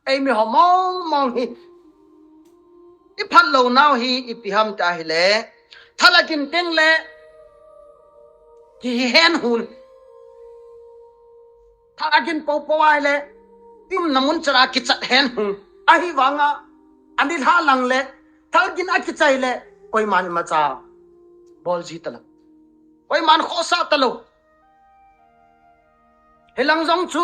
ai mi mong hi i phat lo naw hi i pi ham ta hi le thalakin teng le ki hen hun thalakin po ai le tim namun chara ki chat hen hun a hi wanga anil ha lang le thalkin a ki chai le koi man ma cha bol ji tala koi man kho sa talo helang jong chu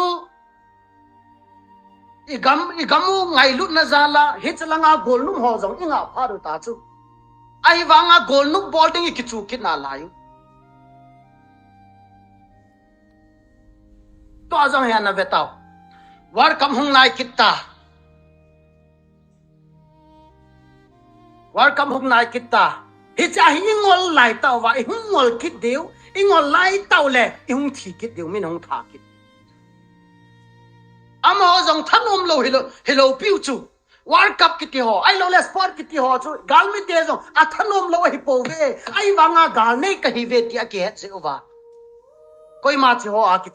igamu ngai lut na zala hichlanga golnum ho jong inga pharu ta chu ai wanga golnum bolding ki chu kit na layu to ajang ya na betao war kam hung nai kitta war kam hung nai kitta hi cha hi ngol lai taw wa hi ngol kit deu ingol lai taw le hung thi kit deu min hung tha kit ama jong thanom lo hello piu chu world cup kiti ho ai lo le sport kiti ho chu gal mi te jong a thanom lo hi po ve ai wanga gal nei ka hi ve ti a ke se over koi ma chi ho a ki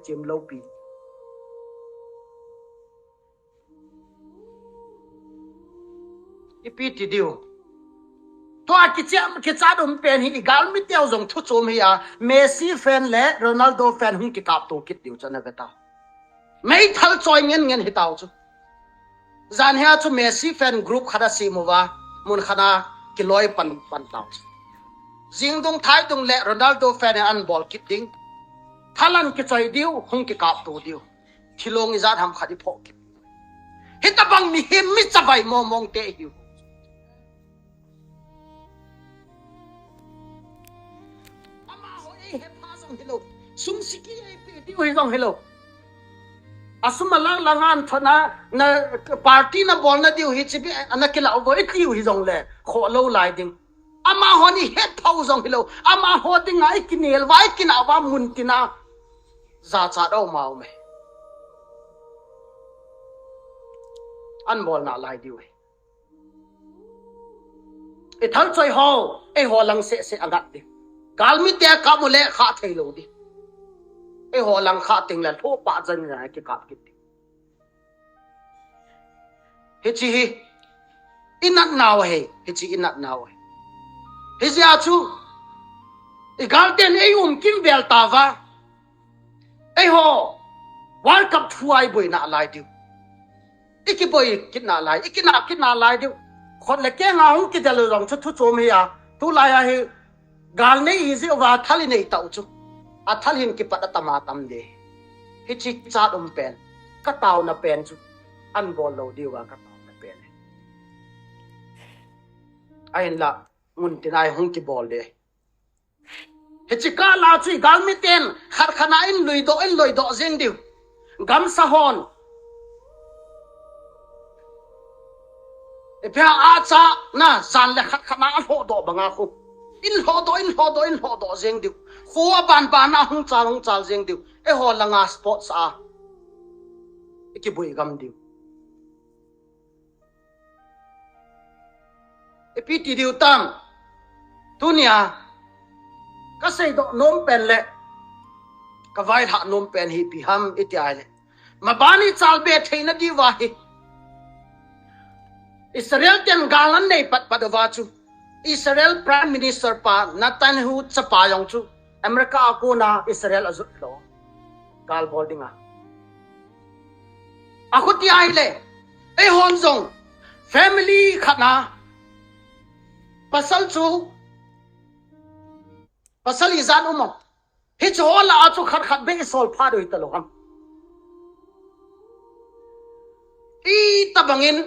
chim lo pi ipi ti dio to a ki cha dum pen hi gal mi te jong thu chom hi a Messi fan le Ronaldo fan hun ki kap to kit dio chana beta mai thal choi ngen hi taw chu zan ha chu Messi fan group khada si mowa mun khana ki loi pan taw jing dong thai dong le Ronaldo fan an ball kit ding thalan ki choi diu hung ki kap to diu thilong i zat ham khadi pho ki hitabang mi him mi chabai mong te hiu ama ho e he pha jong hello sung siki e pe diu hi jong hello asuma langan thana na party na bol na diu hi chibi anakila over itiu hi jong le kho lo lai ding ama ho ni het phau jong hilo ama ho ding ai kinel wai kina wa mun tina za cha do mau me an bol na lai diu e thal choi ho e ho lang se agat di gal mi te ka mo le kha thei lo di e ho lang kha ting la tho pa jan na ki kap ki he chi hi inat naw he chi inat naw he zia chu e gal ten e kim vel ta wa e ho world cup thuai boi na lai diu iki boi kit na lai iki na kit na lai diu khot le ke nga hung ki dal rong chu thu chom hi ya tu lai ya he gal nei easy wa thali nei tau chu athalin ki pat atama tam de hi chi cha dum pen ka taw na pen chu an bol lo diwa ka taw na pen ain la mun tinai hung ki bol de hi chi ka la chi gal mi ten khar khana in loi do jeng diu gam sa hon e pha a cha na zan le khat khana ho do banga khu in ho do jeng diu khuwa ban na hung chal jeng diu e ho langa sports a ki bui gam diu e pi ti diu tam tunia ka sei do nom pen le ka vai ha nom pen hi pi ham itia le mabani chal be theina di wa hi Israel ten galan nei pat wa chu Israel Prime Minister pa Netanyahu chapa yong chu America ko na Israel azut lo gal boldinga akhuti ai le e hon zong family khana pasal izan umo hi chola chu khat be sol pha doi talo ham I tabangin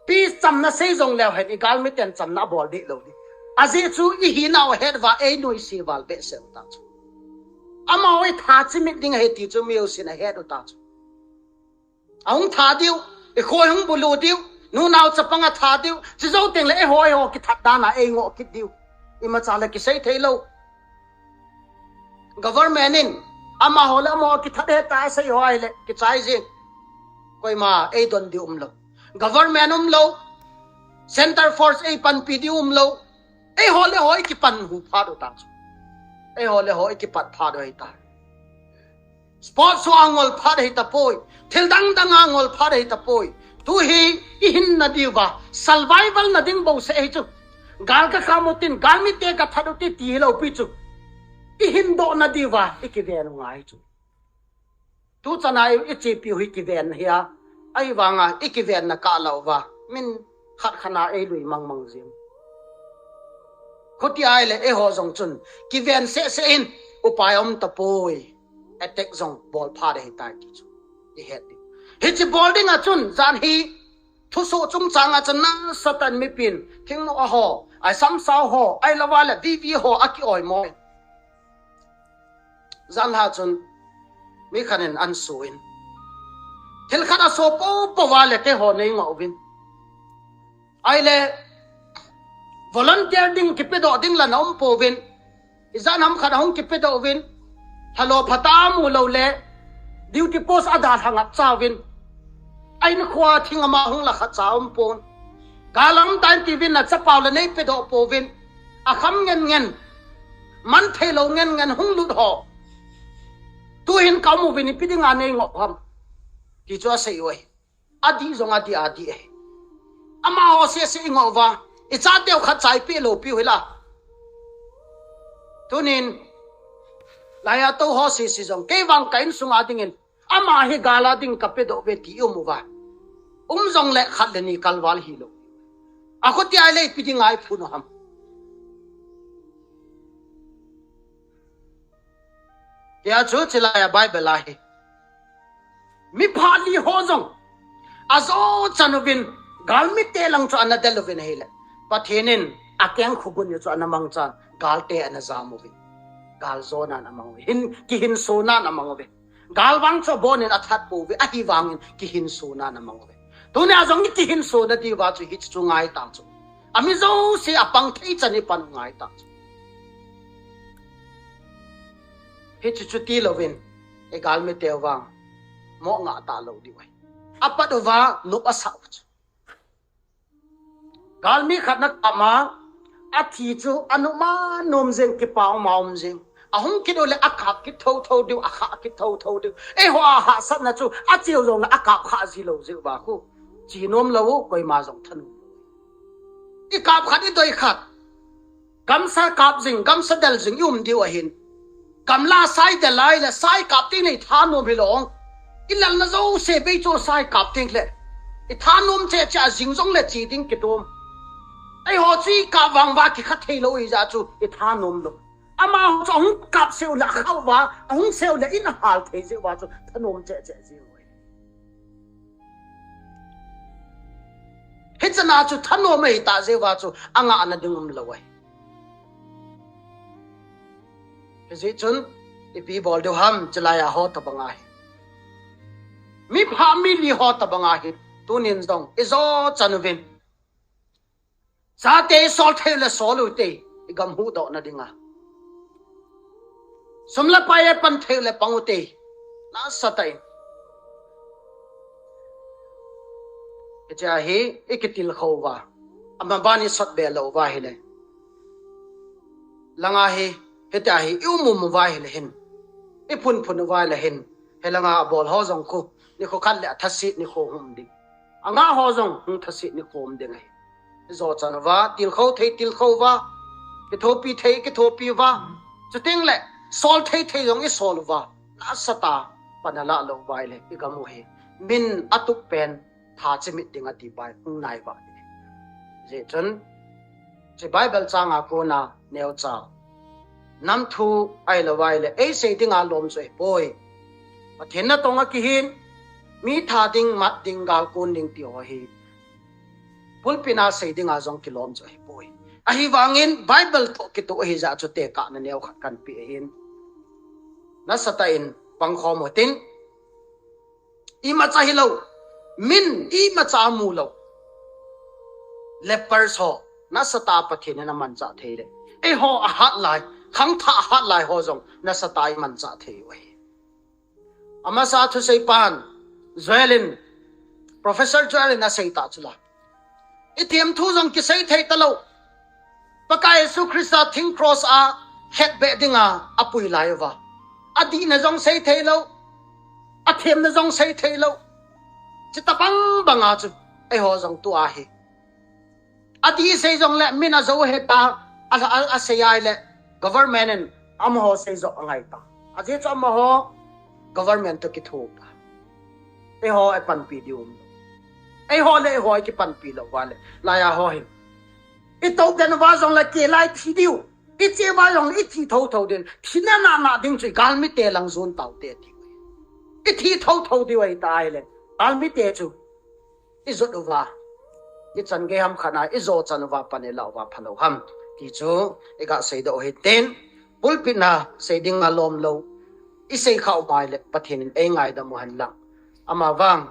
pi chamna sei jong lew het igal mi ten chamna bol di lo di azi chu I hi naw het wa e noi si wal be se ta chu ama oi tha chi mi ding he ti chu mi o sin he do ta chu aung tha diu e khoi hung bulu diu nu naw chapanga tha diu chi zo teng le e hoi ho ki that da na e ngo ki diu I ma cha le ki sei thei lo government in ama hola mo ki thade ta sei hoi le ki chai ji koi ma e don di lo government lo center force e pan pd lo e hole hoi ki pan hu pha do ta chu e hole hoi ki pat pha do ta sport so angol phad hi tapoi thil dang dang angol phad hi tapoi tu hi ihin na diwa survival na ding bo se chu gal ka kamutin gal mi te ka thaduti ti lo pi chu ihin do na diwa ikiven ngai chu tu chanai ichi pi hi kiven hia ai wanga ikiven na ka lawa min khat khana ei lui mang mang zim khoti ai le e ho jong chun kiven se in upai om tapoi attack zong ball phade hi tai ki chu i het hi chi bowling a chun zan hi thu so chung chang a chan na satan mi pin thing no a ho ai sam sao ho ai lawa la vi ho aki oi mo zan ha chun mi khanen an suin thil khana so po wale te ho nei ngo win ai le volunteer ding ki pe do ding la nom po win izan ham khana hong ki pe do win hello phata mu lo le duty post ada thangap chawin ain khwa thinga ma hong la kha chawm pon galam tan tv na chapaw la nei pe do povin a kham ngen man thelo ngen hong lut ho tu hin ka mu vini pidinga nei ngo ham ki cho sei oi adi zong adi e ama ho se ngo wa i cha teu kha chai pe lo pi hila tunin laya to ho si zong ke wang kain sunga dingin ama hi gala ding kape do be ti umuwa zong le khat le ni kalwal hi lo akoti ai le piding ai phun ham ya chu chila ya bible la hi mi phali ho zong azo chanubin galmi te lang chu anadelovin hele pathenin akyang khugun yu chu anamang chan galte anazamovin gal zona namang hin ki hin sona namang ve gal wang cho bonin athat po ve ahi wangin ki hin sona namang ve tune azong ki hin sona di wa chu hi chu ngai ta chu ami zo se apang thei chani pan ngai ta chu hi chu ti lovin e gal me te wang mo nga ta lo di wai apa do wa no asa chu gal mi khatna ama athi chu anuma nom jeng ki paw maum jeng ahung ki do le akap ki tho du akha ki tho du e ho ha sat na chu a chiu jong na akap kha ji lo ji ba khu chi nom lo koi ma jong thanu i kap khat i doi khat kam sa kap jing kam sa dal jing yum diu a hin kam la sai de lai la sai kap ti nei tha no bilong i lal na zo se be chu sai kap ting le i tha nom che cha jing jong le chi ding ki tom ai ho chi ka wang wa ki khat thei lo i ja chu i tha nom lo ama chong kap seu la khaw wa ong seu le in hal thei je wa chu thanom che ji oi hitsana chu thanom mai ta je wa chu anga ana dingum lo wai je chun i pi bol do ham chalaya ho ta banga hi mi family ho ta banga hi tunin dong izo chanuvin sa te sol thei le sol u te igam hu do na dinga sumla paye pan thei le pangute na satai echa hi ikitil khowa amma bani sot be lo wa hi le langa hi heta hi umum wa hi le hin ipun wa le hin helanga bol ho jong khu ni kho khan le thasi ni kho hum ding anga ho jong hum thasi ni khom ding ai zo chan wa til kho wa ke thopi thei ke thopi wa chuting le sol thei jong i sol wa na sata panala lo wai le igamu he min atuk pen tha chimit ding ati bai ung nai ba je chon je bible changa ko na neo cha nam thu ai lo wai le ei se ding a lom choi poi pathen na tonga ki hin mi tha ding mat ding gal kun ding ti ho hi pulpina se ding a jong kilom choi poi a hi wangin bible to ki to hi ja chu te ka na neo khat kan pi hin na satain pangkho motin ima cha hilo min ima cha mu lo lepers ho na sata pathin na man cha the de e ho a hat lai khang tha hat lai ho jong na satai man cha the we ama sa thu sei pan Joelin professor Joelin na sei ta chula itiam thu jong ki sei thei ta lo pakai su Krista thing cross a het be dinga apui lai wa adi na jong sei thei lo a them na jong sei thei lo chi ta bang banga chu ai ho jong tu a he ati sei jong le mina zo he ta a sei ai le government and am ho sei zo angai ta a je cho am ho government to ki thu pa ai ho ai pan pi dium ai ho le ho ki pan pi lo wa le la ya ho hin I to den wa jong la ke lai thi diu I che wa jong I thi tho tho den thina na ding chui gal mi te lang zon tau te ti I thi tho di wai tai le gal mi te chu I zo do wa I chan ge ham khana I zo chan wa pane la wa phano ham ti chu I ga sei do he ten pulpit na sei ding ma lom lo I sei khau bai le pathin e ngai da mo han lang ama wang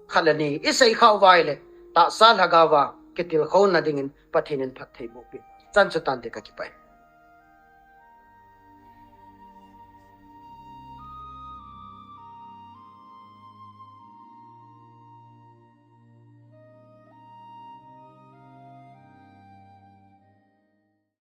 khalani I sei khau bai le ta sal hagawa kitil kho na dingin pathinin phathei bo pi chan chu tan de ka ki pai